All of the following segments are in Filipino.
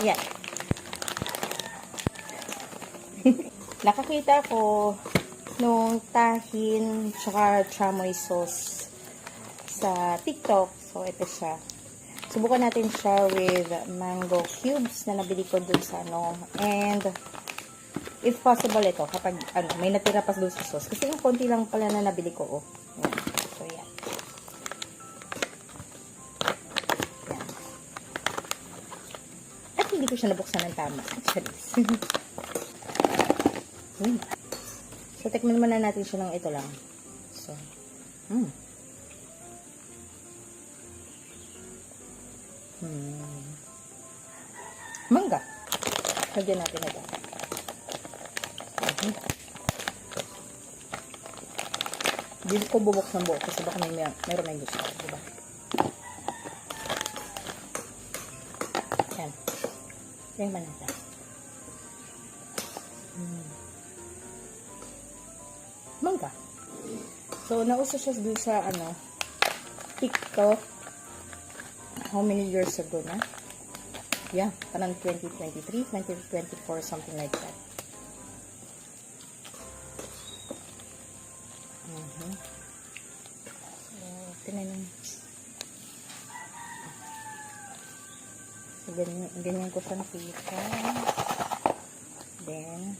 Yan. Nakakita ko nung tahin tsaka chamoy sauce sa TikTok. So, ito siya. Subukan natin siya with mango cubes na nabili ko dun sa ano. And, if possible ito, kapag may natira pa dun sa sauce. Kasi yung konti lang pala na nabili ko. Oh. Yan. So, yan. Yan. At hindi ko siya nabuksan ng tama. So, tikman muna natin siya ng ito lang. So, mangga. Lagyan natin ito. Hindi ko bubuksan buo kasi baka meron may gusto. Diba? Yan. Yan ba natin? Mangga. So, nauso siya dun sa, TikTok. How many years ago na? Yeah, parang 2023, 2024, something like that. So, tinanin. So, ganyan ko siya nakita. Then,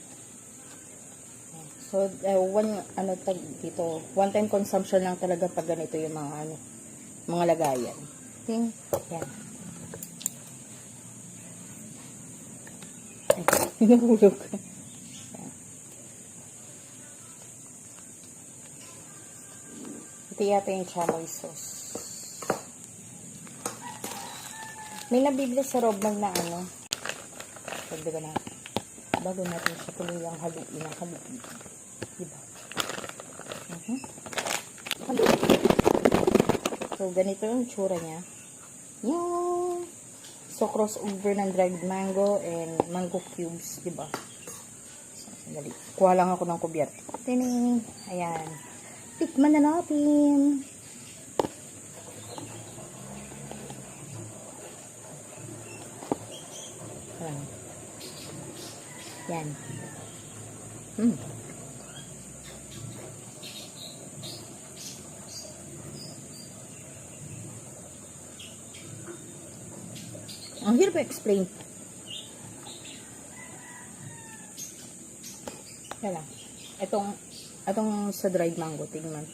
so, one time consumption lang talaga pag ganito yung mga lagayan. Yan. Hinahulog. Ito yata yung chamoy sauce. May nabibili sa Robman na pagdaga natin. Bago natin siya tuloy ang haluin ng haluin. Diba? So, ganito yung tsura niya. Yung crossover ng dried mango and mango cubes, diba? So, sandali. Kuha lang ako ng kubyat. Tining. Ayan. Tikman na natin. Ayan. Yan. Ang hirap i-explain. Yan lang. Itong sa dried mango, tingnan.